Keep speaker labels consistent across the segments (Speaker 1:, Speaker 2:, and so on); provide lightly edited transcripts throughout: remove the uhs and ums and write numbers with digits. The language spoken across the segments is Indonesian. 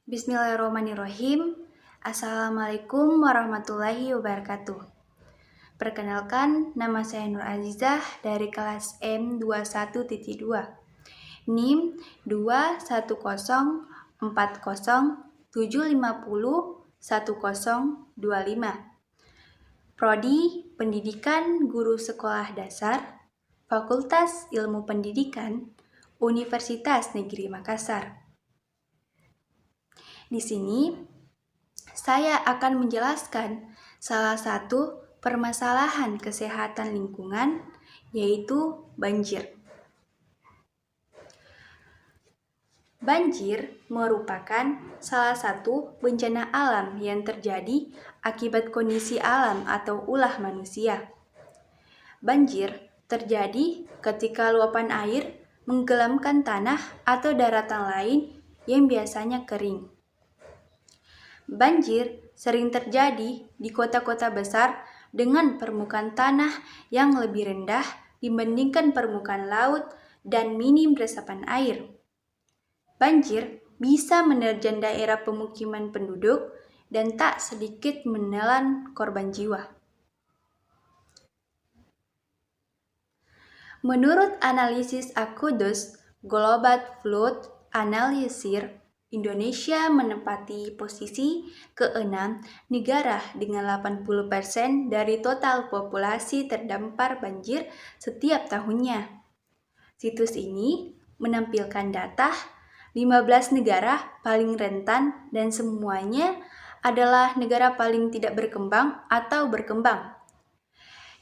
Speaker 1: Bismillahirrahmanirrahim. Assalamualaikum warahmatullahi wabarakatuh. Perkenalkan, nama saya Nur Azizah dari kelas M21.2. NIM 21040701025. Prodi Pendidikan Guru Sekolah Dasar, Fakultas Ilmu Pendidikan, Universitas Negeri Makassar. Di sini, saya akan menjelaskan salah satu permasalahan kesehatan lingkungan, yaitu banjir. Banjir merupakan salah satu bencana alam yang terjadi akibat kondisi alam atau ulah manusia. Banjir terjadi ketika luapan air menggelamkan tanah atau daratan lain yang biasanya kering. Banjir sering terjadi di kota-kota besar dengan permukaan tanah yang lebih rendah dibandingkan permukaan laut dan minim resapan air. Banjir bisa menerjang daerah pemukiman penduduk dan tak sedikit menelan korban jiwa. Menurut analisis Akudus Global Flood Analysis, Indonesia menempati posisi ke-6 negara dengan 80% dari total populasi terdampar banjir setiap tahunnya. Situs ini menampilkan data 15 negara paling rentan dan semuanya adalah negara paling tidak berkembang atau berkembang.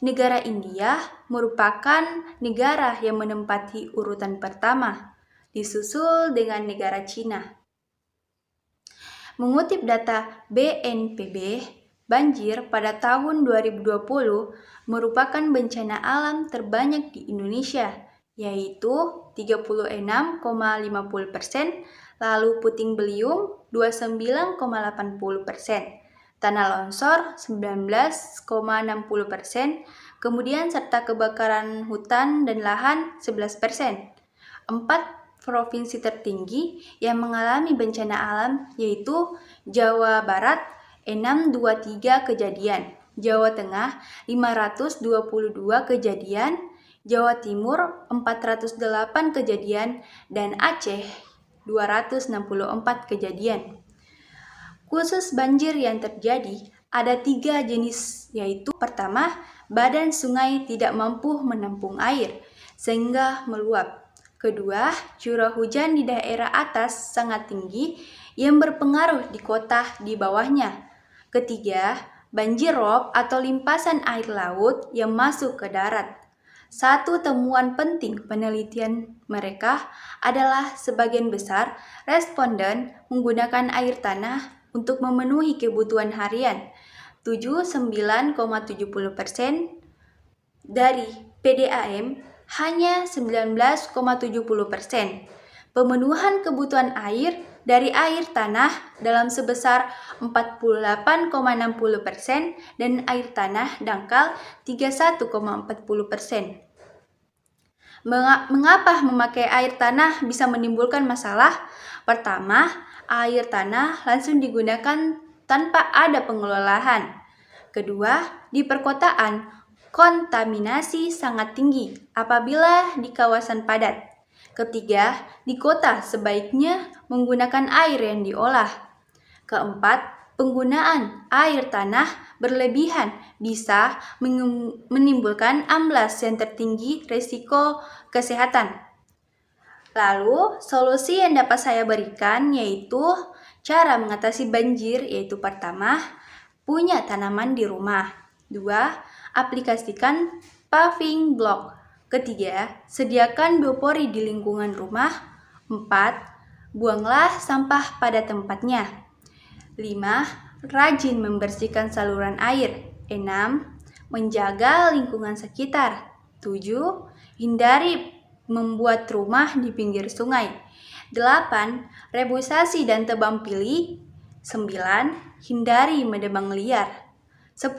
Speaker 1: Negara India merupakan negara yang menempati urutan pertama, disusul dengan negara Cina. Mengutip data BNPB, banjir pada tahun 2020 merupakan bencana alam terbanyak di Indonesia, yaitu 36,50%, lalu puting beliung 29,80%, tanah longsor 19,60%, kemudian serta kebakaran hutan dan lahan 11%. 4 provinsi tertinggi yang mengalami bencana alam yaitu Jawa Barat 623 kejadian, Jawa Tengah 522 kejadian, Jawa Timur 408 kejadian, dan Aceh 264 kejadian. Khusus banjir yang terjadi ada 3 jenis, yaitu pertama, badan sungai tidak mampu menampung air sehingga meluap. Kedua, curah hujan di daerah atas sangat tinggi yang berpengaruh di kota di bawahnya. Ketiga, banjir rob atau limpasan air laut yang masuk ke darat. Satu temuan penting penelitian mereka adalah sebagian besar responden menggunakan air tanah untuk memenuhi kebutuhan harian. 79,70% dari PDAM hanya 19,70%. Pemenuhan kebutuhan air dari air tanah dalam sebesar 48,60% dan air tanah dangkal 31,40%. Mengapa memakai air tanah bisa menimbulkan masalah? Pertama, air tanah langsung digunakan tanpa ada pengelolaan. Kedua, di perkotaan, kontaminasi sangat tinggi apabila di kawasan padat. Ketiga, di kota sebaiknya menggunakan air yang diolah. Keempat, penggunaan air tanah berlebihan bisa menimbulkan amblas yang tertinggi risiko kesehatan. Lalu, solusi yang dapat saya berikan yaitu cara mengatasi banjir, yaitu pertama, punya tanaman di rumah. 2, aplikasikan paving block. Ketiga, sediakan biopori di lingkungan rumah. 4, buanglah sampah pada tempatnya. 5, rajin membersihkan saluran air. 6, menjaga lingkungan sekitar. 7, hindari membuat rumah di pinggir sungai. 8, rebusasi dan tebang pilih. 9, hindari menebang liar. 10.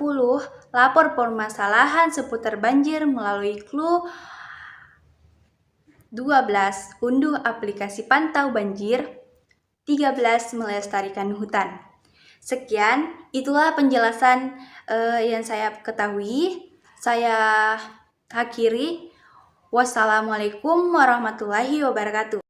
Speaker 1: Lapor permasalahan seputar banjir melalui Clue 12. Unduh aplikasi pantau banjir. 13. Melestarikan hutan. Sekian, itulah penjelasan yang saya ketahui. Saya akhiri. Wassalamualaikum warahmatullahi wabarakatuh.